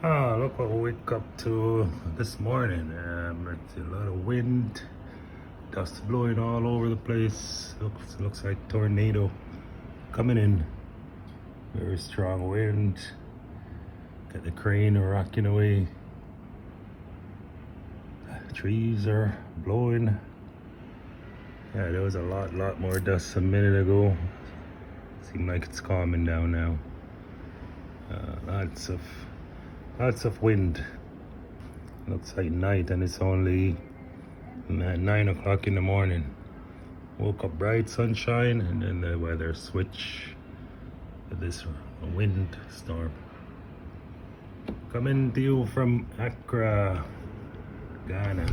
Ah, look what we wake up to this morning. It's a lot of wind, dust blowing all over the place. Looks like tornado coming in. Very strong wind. Got the crane rocking away. Trees are blowing. Yeah, there was a lot more dust a minute ago. Seems like it's calming down now. Lots of wind. Looks like night, and it's only 9 o'clock in the morning. Woke up bright sunshine, and then the weather switch to this wind storm. Coming to you from Accra, Ghana.